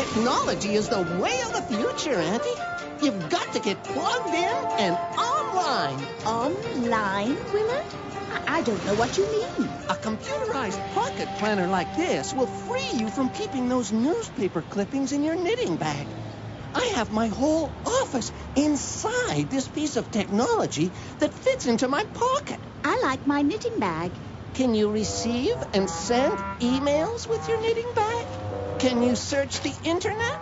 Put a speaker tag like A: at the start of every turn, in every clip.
A: Technology is the way of the future, Auntie. You've got to get plugged in and online.
B: Online, Willard? I don't know what you mean.
A: A computerized pocket planner like this will free you from keeping those newspaper clippings in your knitting bag. I have my whole office inside this piece of technology that fits into my pocket.
B: I like my knitting bag.
A: Can you receive and send emails with your knitting bag? Can you search the internet?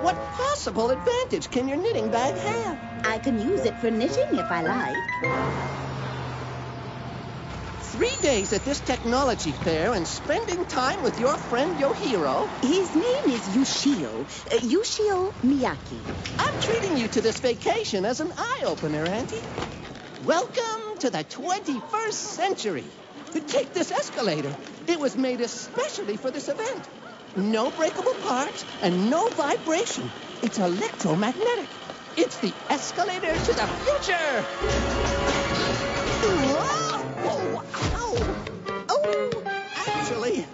A: What possible advantage can your knitting bag have?
B: I can use it for knitting if I like.
A: 3 days at this technology fair and spending time with your friend Yohiro.
B: His name is Yoshio Miyaki.
A: I'm treating you to this vacation as an eye-opener, Auntie. Welcome to the 21st century. Take this escalator. It was made especially for this event. No breakable parts and no vibration. It's electromagnetic. It's the escalator to the future. Whoa! Ow! Oh, actually,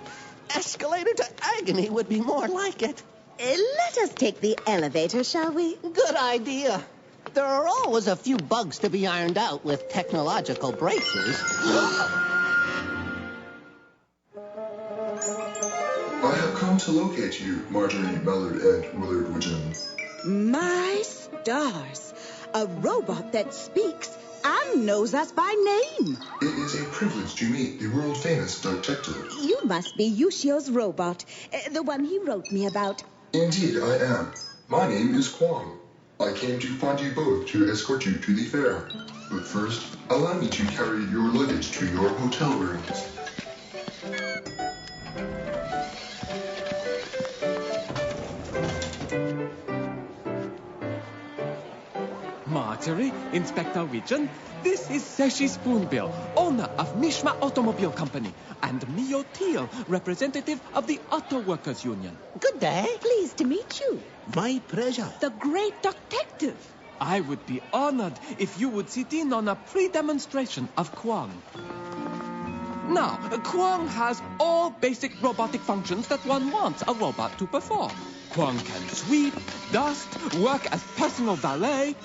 A: escalator to agony would be more like it.
B: Let us take the elevator, shall we?
A: Good idea. There are always a few bugs to be ironed out with technological breakthroughs.
C: I have come to locate you, Marjorie, Mallard, and Willard Widgeon.
B: My stars. A robot that speaks and knows us by name.
C: It is a privilege to meet the world-famous detective.
B: You must be Yushio's robot, the one he wrote me about.
C: Indeed, I am. My name is Kwang. I came to find you both to escort you to the fair. But first, allow me to carry your luggage to your hotel rooms.
D: Marjorie, Inspector Widgeon, this is Seshi Spoonbill, owner of Mishma Automobile Company, and Mio Teal, representative of the Auto Workers Union.
A: Good day.
B: Pleased to meet you.
E: My pleasure.
B: The great detective.
D: I would be honored if you would sit in on a pre-demonstration of Kwang. Now, Kwang has all basic robotic functions that one wants a robot to perform. Kwang can sweep, dust, work as personal valet.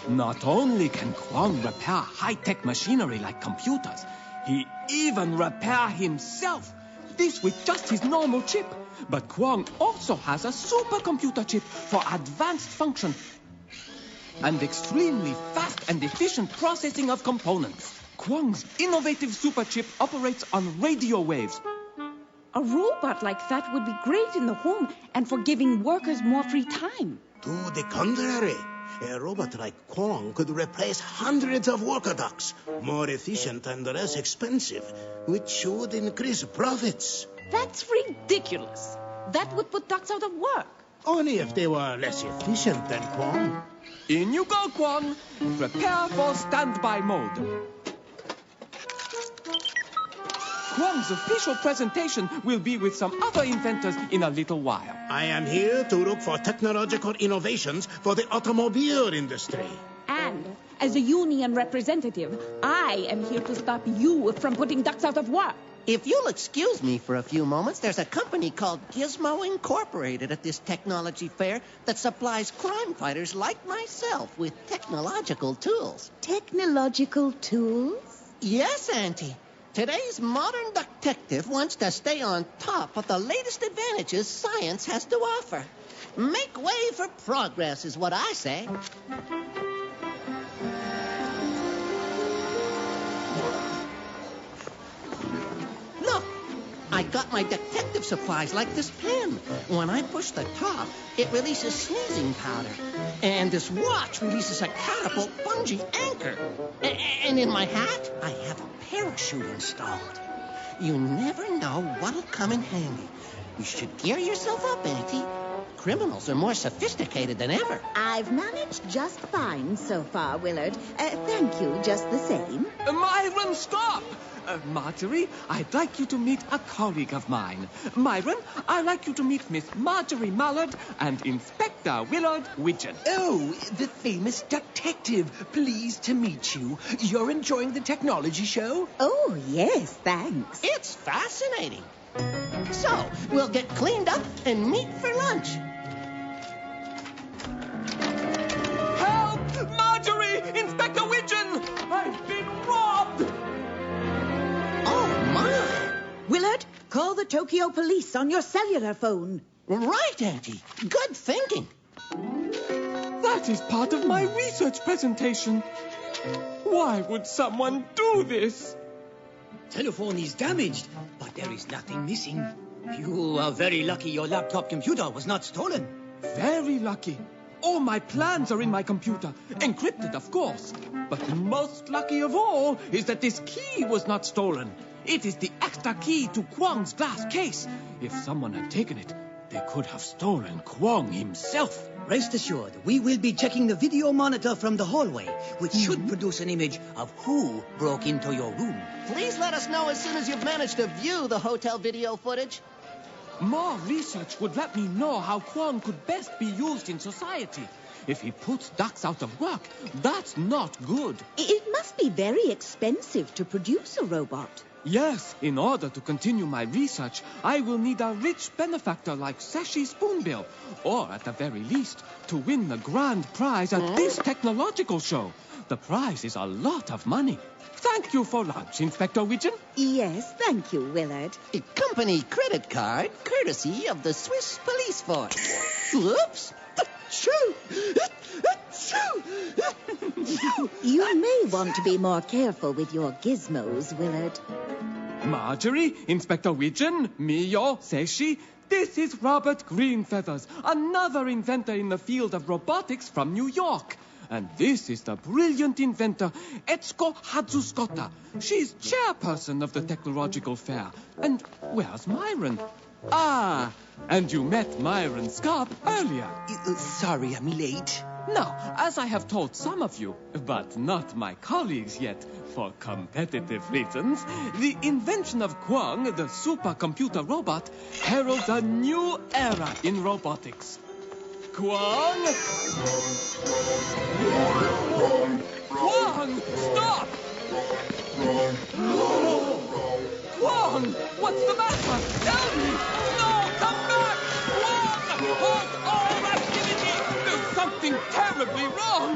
D: Not only can Kwang repair high-tech machinery like computers, he even repair himself. This with just his normal chip. But Kwang also has a supercomputer chip for advanced function and extremely fast and efficient processing of components. Kwang's innovative super chip operates on radio waves.
F: A robot like that would be great in the home and for giving workers more free time.
E: To the contrary, a robot like Kwang could replace hundreds of worker ducks, more efficient and less expensive, which should increase profits.
F: That's ridiculous. That would put ducks out of work.
E: Only if they were less efficient than Kwang.
D: In you go, Kwang. Prepare for standby mode. Kwang's official presentation will be with some other inventors in a little while.
E: I am here to look for technological innovations for the automobile industry.
F: And as a union representative, I am here to stop you from putting ducks out of work.
A: If you'll excuse me for a few moments, there's a company called Gizmo Incorporated at this technology fair that supplies crime fighters like myself with technological tools.
B: Technological tools?
A: Yes, Auntie. Today's modern detective wants to stay on top of the latest advantages science has to offer. Make way for progress is what I say. Look, I got my detective supplies like this pen. When I push the top, it releases sneezing powder. And this watch releases a catapult bungee anchor. And in my hat, I have a parachute installed. You never know what'll come in handy. You should gear yourself up, Auntie. Criminals are more sophisticated than ever.
B: I've managed just fine so far, Willard. Thank you, just the same.
D: Myron, stop! Marjorie, I'd like you to meet a colleague of mine. Myron, I'd like you to meet Miss Marjorie Mallard and Inspector Willard Widgeon.
G: Oh, the famous detective. Pleased to meet you. You're enjoying the technology show?
B: Oh, yes, thanks.
A: It's fascinating. So, we'll get cleaned up and meet for lunch.
D: Help! Marjorie! Inspector Widgeon! I've been robbed!
A: Oh, my.
B: Willard, call the Tokyo police on your cellular phone.
A: Right, Auntie. Good thinking.
D: That is part of my research presentation. Why would someone do this?
H: Telephone is damaged, but there is nothing missing. You are very lucky your laptop computer was not stolen.
D: Very lucky. All my plans are in my computer, encrypted, of course. But most lucky of all is that this key was not stolen. It is the extra key to Kwong's glass case. If someone had taken it, they could have stolen Kwong himself.
H: Rest assured, we will be checking the video monitor from the hallway, which should produce an image of who broke into your room.
A: Please let us know as soon as you've managed to view the hotel video footage.
D: More research would let me know how Kwong could best be used in society. If he puts ducks out of work, that's not good.
B: It must be very expensive to produce a robot.
D: Yes, in order to continue my research, I will need a rich benefactor like Sashi Spoonbill, or at the very least, to win the grand prize at this technological show. The prize is a lot of money. Thank you for lunch, Inspector Widgeon.
B: Yes, thank you, Willard.
A: A company credit card, courtesy of the Swiss Police Force. Whoops! Shoo!
B: You may want to be more careful with your gizmos, Willard.
D: Marjorie, Inspector Widgeon, Mio, Seishi, this is Robert Greenfeathers, another inventor in the field of robotics from New York. And this is the brilliant inventor, Etsuko Hatsuskota. She's chairperson of the technological fair. And where's Myron? Ah, and you met Myron Scarp earlier.
G: Sorry, I'm late.
D: Now, as I have told some of you, but not my colleagues yet, for competitive reasons, the invention of Kwong, the supercomputer robot, heralds a new era in robotics. Kwong! Kwong! Stop! Kwong! What's the matter? Tell me! No! Come back! Kwong! Halt all activity! There's something terribly wrong!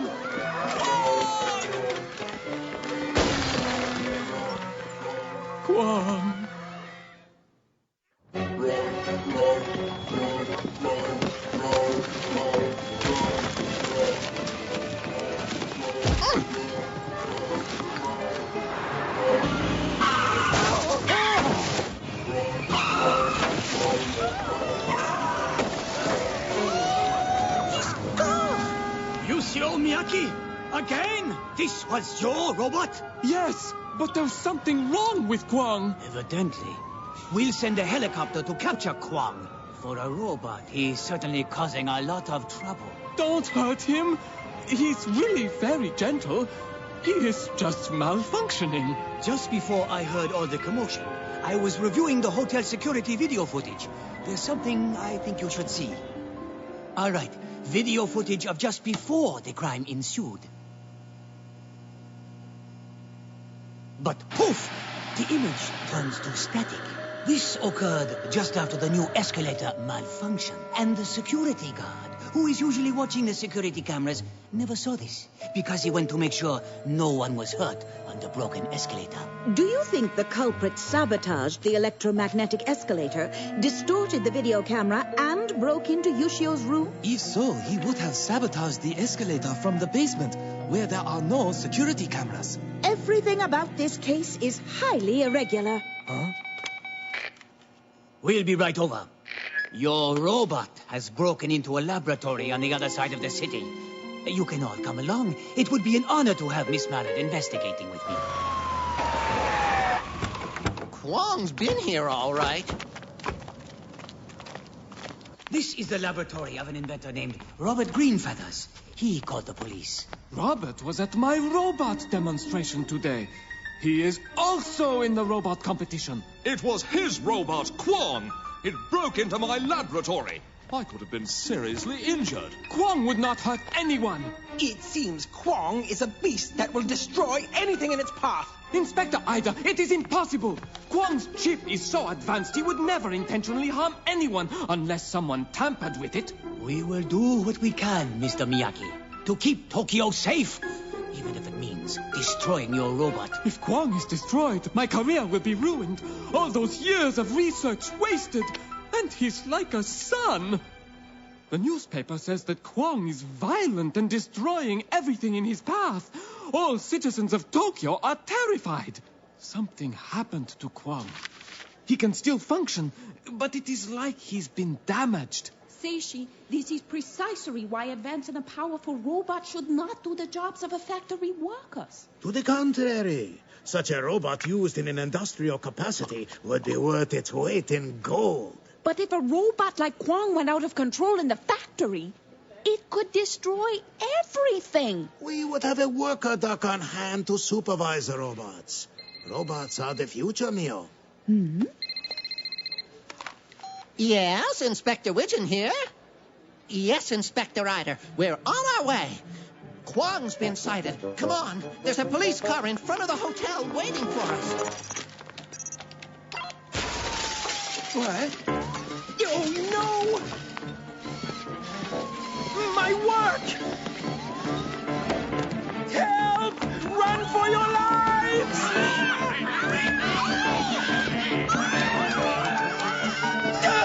D: Kwong!
H: Yoshio Miyaki! Again? This was your robot?
D: Yes, but there's something wrong with Kwong.
H: Evidently. We'll send a helicopter to capture Kwong. For a robot, he's certainly causing a lot of trouble.
D: Don't hurt him. He's really very gentle. He is just malfunctioning.
H: Just before I heard all the commotion, I was reviewing the hotel security video footage. There's something I think you should see. All right, video footage of just before the crime ensued. But poof! The image turns to static. This occurred just after the new escalator malfunctioned. And the security guard, who is usually watching the security cameras, never saw this because he went to make sure no one was hurt on the broken escalator.
B: Do you think the culprit sabotaged the electromagnetic escalator, distorted the video camera, and broke into Yoshio's room?
G: If so, he would have sabotaged the escalator from the basement, where there are no security cameras.
B: Everything about this case is highly irregular.
G: Huh?
H: We'll be right over. Your robot has broken into a laboratory on the other side of the city. You can all come along. It would be an honor to have Miss Mallard investigating with me.
A: Kwong's been here, all right.
H: This is the laboratory of an inventor named Robert Greenfeathers. He called the police.
D: Robert was at my robot demonstration today. He is also in the robot competition.
I: It was his robot, Kwong. It broke into my laboratory.
D: I could have been seriously injured. Kwong would not hurt anyone.
I: It seems Kwong is a beast that will destroy anything in its path.
D: Inspector Ida, it is impossible. Kwong's chip is so advanced he would never intentionally harm anyone unless someone tampered with it.
H: We will do what we can, Mr. Miyaki, to keep Tokyo safe, even if it means destroying your robot.
D: If Kwong is destroyed, my career will be ruined. All those years of research wasted. And he's like a son. The newspaper says that Kwong is violent and destroying everything in his path. All citizens of Tokyo are terrified. Something happened to Kwong. He can still function, but it is like he's been damaged.
F: Seishi, this is precisely why advancing a powerful robot should not do the jobs of a factory workers.
E: To the contrary, such a robot used in an industrial capacity would be worth its weight in gold.
F: But if a robot like Kwong went out of control in the factory, it could destroy everything.
E: We would have a worker duck on hand to supervise the robots. Robots are the future, Mio.
B: Hmm?
A: Yes, Inspector Widgeon here. Yes, Inspector Ida. We're on our way. Kwong's been sighted. Come on. There's a police car in front of the hotel waiting for us.
I: What? Oh, no! My work! Help! Run for your lives! No!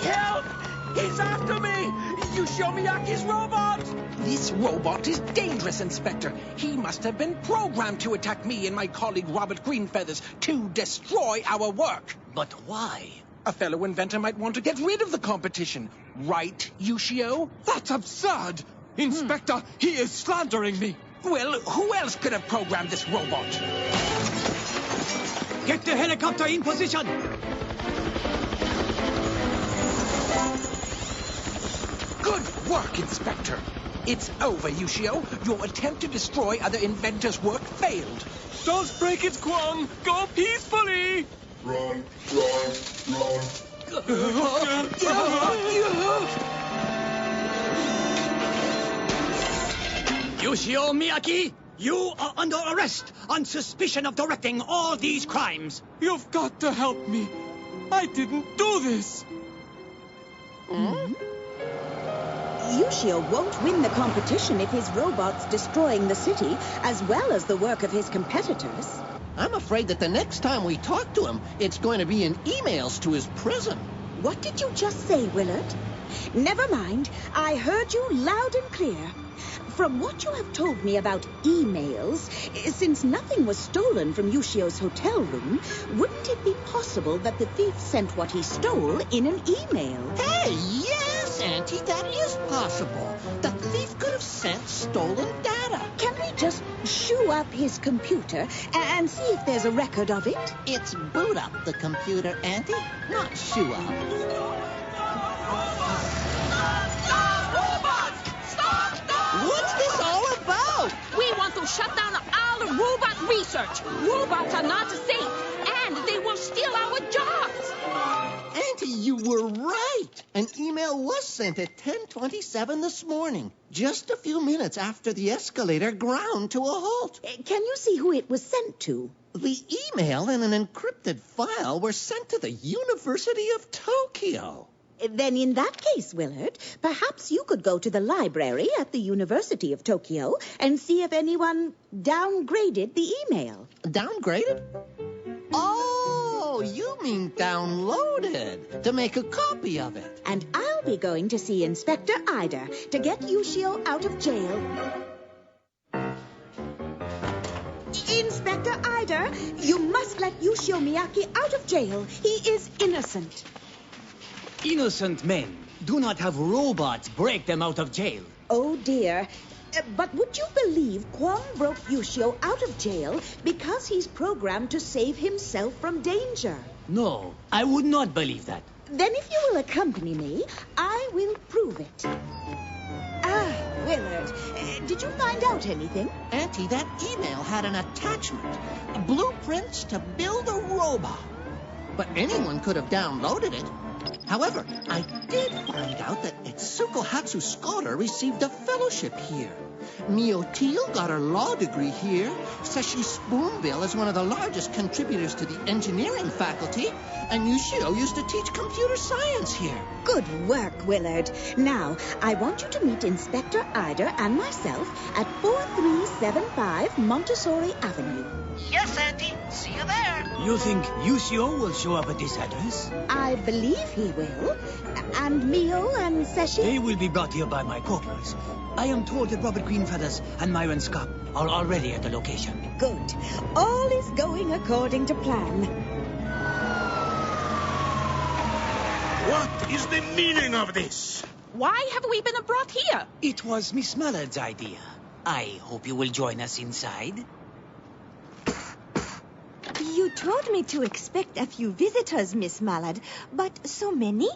I: Help! He's after me! Yushio Miyake's robot! This robot is dangerous, Inspector. He must have been programmed to attack me and my colleague Robert Greenfeathers to destroy our work.
H: But why?
I: A fellow inventor might want to get rid of the competition. Right, Yushio?
D: That's absurd! Inspector, he is slandering me.
I: Well, who else could have programmed this robot?
H: Get the helicopter in position!
I: Good work, Inspector. It's over, Yushio. Your attempt to destroy other inventors' work failed.
D: Don't break it, Kwong. Go peacefully.
C: Run, run, run.
H: Yushio Miyaki, you are under arrest on suspicion of directing all these crimes.
D: You've got to help me. I didn't do this.
B: Yushio won't win the competition if his robot's destroying the city, as well as the work of his competitors.
A: I'm afraid that the next time we talk to him, it's going to be in emails to his prison.
B: What did you just say, Willard? Never mind. I heard you loud and clear. From what you have told me about emails, since nothing was stolen from Yushio's hotel room, wouldn't it be possible that the thief sent what he stole in an email?
A: Hey, yes, Auntie, that is possible. The thief could have sent stolen data.
B: Can we just shoo up his computer and see if there's a record of it?
A: It's boot up the computer, Auntie, not shoo up. What's this all about?
F: We want to shut down all robot research. Robots are not safe, and they will steal our jobs.
A: Auntie, you were right. An email was sent at 10:27 this morning, just a few minutes after the escalator ground to a halt.
B: Can you see who it was sent to?
A: The email and an encrypted file were sent to the University of Tokyo.
B: Then in that case, Willard, perhaps you could go to the library at the University of Tokyo and see if anyone downgraded the email.
A: Downgraded? Oh, you mean downloaded to make a copy of it.
B: And I'll be going to see Inspector Ida to get Yushio out of jail. Inspector Ida, you must let Yushio Miyaki out of jail. He is innocent.
H: Innocent men do not have robots break them out of jail.
B: Oh, dear. But would you believe Kwong broke Yushio out of jail because he's programmed to save himself from danger?
H: No, I would not believe that.
B: Then if you will accompany me, I will prove it. Ah, Willard, Did you find out anything?
A: Auntie, that email had an attachment. Blueprints to build a robot. But anyone could have downloaded it. However, I did find out that Etsuko Hatsu Scotter received a fellowship here. Mio Teal got her law degree here. Seshi Spoonbill is one of the largest contributors to the engineering faculty. And Yushio used to teach computer science here.
B: Good work, Willard. Now, I want you to meet Inspector Eider and myself at 4375 Montessori Avenue.
A: Yes, Auntie. See you there.
H: You think Yushio will show up at this address?
B: I believe he will. And Mio and Seshi?
H: They will be brought here by my corporals. I am told that Robert Greenfeathers and Myron Scott are already at the location.
B: Good. All is going according to plan.
E: What is the meaning of this?
F: Why have we been brought here?
H: It was Miss Mallard's idea. I hope you will join us inside.
J: You told me to expect a few visitors, Miss Mallard, but so many?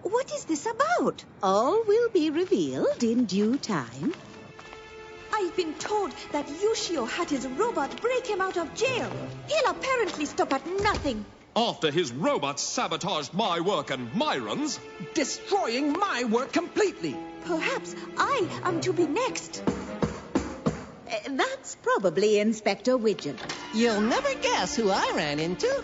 J: What is this about?
B: All will be revealed in due time.
J: I've been told that Yushio had his robot break him out of jail. He'll apparently stop at nothing.
K: After his robot sabotaged my work and Myron's.
I: Destroying my work completely.
J: Perhaps I am to be next.
B: That's probably Inspector Widgeon.
A: You'll never guess who I ran into.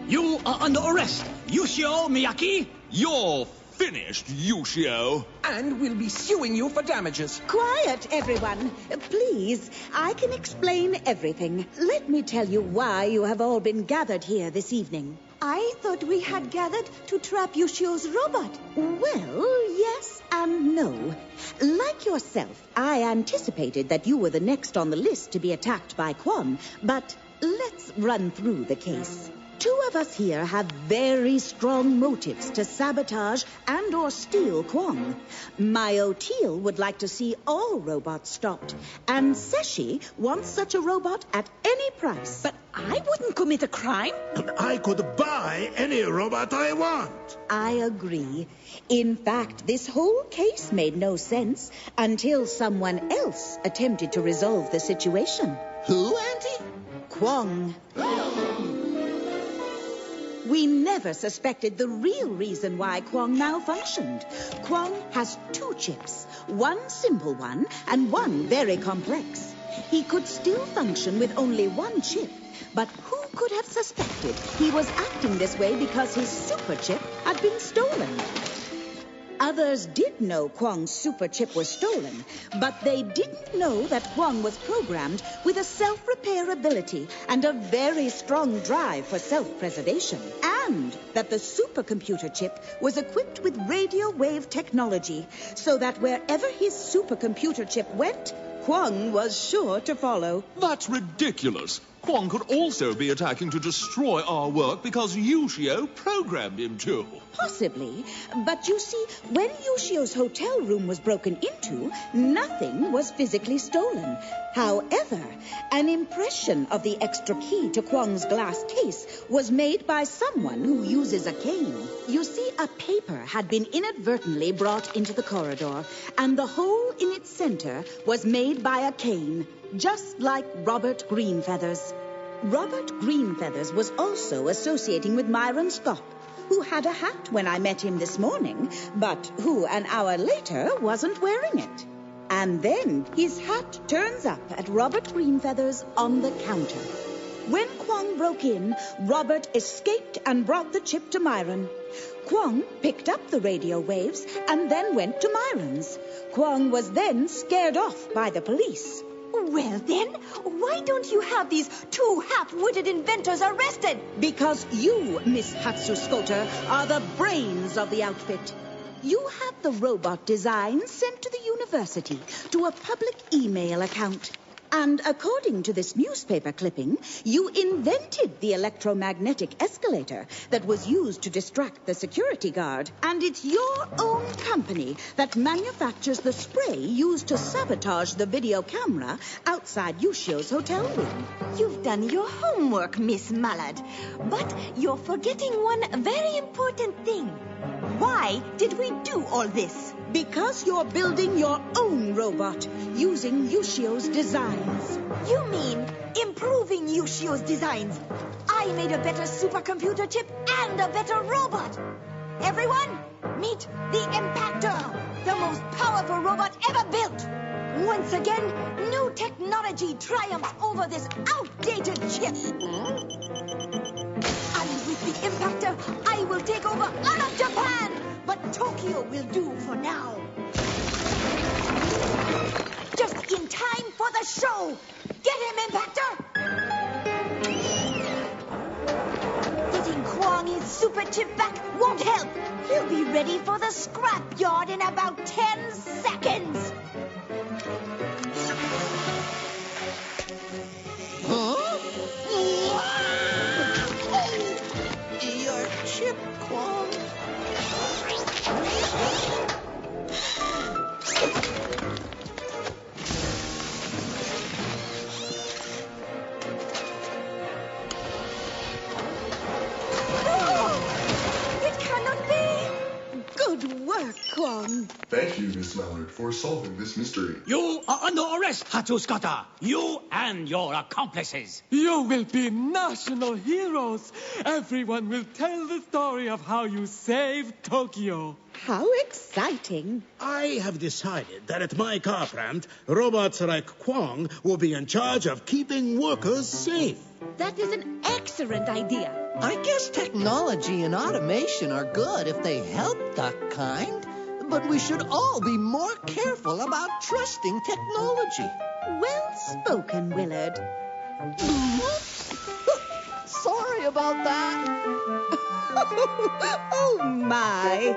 H: You are under arrest, Yushio Miyaki.
K: You're finished, Yushio.
I: And we'll be suing you for damages.
B: Quiet, everyone. Please, I can explain everything. Let me tell you why you have all been gathered here this evening.
J: I thought we had gathered to trap Yushio's robot.
B: Well, yes and no. Like yourself, I anticipated that you were the next on the list to be attacked by Kwon, but let's run through the case. Two of us here have very strong motives to sabotage and or steal Kwon. Mio Teal would like to see all robots stopped, and Seshi wants such a robot at any price.
F: But I wouldn't commit a crime.
E: I could buy any robot I want.
B: I agree. In fact, this whole case made no sense until someone else attempted to resolve the situation.
A: Who, Auntie?
B: Kwon. We never suspected the real reason why Kwon malfunctioned. Kwon has two chips, one simple one and one very complex. He could still function with only one chip, but who could have suspected he was acting this way because his super chip had been stolen? Others did know Kwon's super chip was stolen, but they didn't know that Kwon was programmed with a self-repair ability and a very strong drive for self-preservation, and that the supercomputer chip was equipped with radio wave technology, so that wherever his supercomputer chip went, Kwon was sure to follow.
K: That's ridiculous. Kwon could also be attacking to destroy our work because Yushio programmed him to.
B: Possibly. But you see, when Yushio's hotel room was broken into, nothing was physically stolen. However, an impression of the extra key to Kwon's glass case was made by someone who uses a cane. You see, a paper had been inadvertently brought into the corridor, and the hole in its center was made by a cane, just like Robert Greenfeathers. Robert Greenfeathers was also associating with Myron Scott, who had a hat when I met him this morning, but who an hour later wasn't wearing it. And then his hat turns up at Robert Greenfeathers on the counter. When Kwon broke in, Robert escaped and brought the chip to Myron. Kwon picked up the radio waves and then went to Myron's. Kwon was then scared off by the police.
J: Well then, why don't you have these two half-witted inventors arrested?
B: Because you, Miss Hatsuscoter, are the brains of the outfit. You had the robot design sent to the university to a public email account. And according to this newspaper clipping, you invented the electromagnetic escalator that was used to distract the security guard. And it's your own company that manufactures the spray used to sabotage the video camera outside Yushio's hotel room.
J: You've done your homework, Miss Mallard. But you're forgetting one very important thing. Why did we do all this?
B: Because you're building your own robot using Yushio's designs.
J: You mean improving Yushio's designs? I made a better supercomputer chip and a better robot. Everyone, meet the Impactor, the most powerful robot ever built. Once again, new technology triumphs over this outdated chip. And with the Impactor, I will take over all of Japan. But Tokyo will do for now. Just in time for the show. Get him, Impactor! Getting Kwong his super chip back won't help. He'll be ready for the scrap yard in about 10 seconds.
A: Huh? Your chip, Kwong.
J: It cannot be.
B: Good work, Kwong.
C: Thank you, Miss Mallard, for solving this mystery.
H: You are under arrest, Hatsuskata. You and your accomplices.
D: You will be national heroes. Everyone will tell the story of how you saved Tokyo.
B: How exciting.
E: I have decided that at my car plant, robots like Kwong will be in charge of keeping workers safe.
J: That is an excellent idea.
A: I guess technology and automation are good if they help the kind. But we should all be more careful about trusting technology.
B: Well spoken, Willard.
A: Oops. Sorry about that.
B: Oh, my.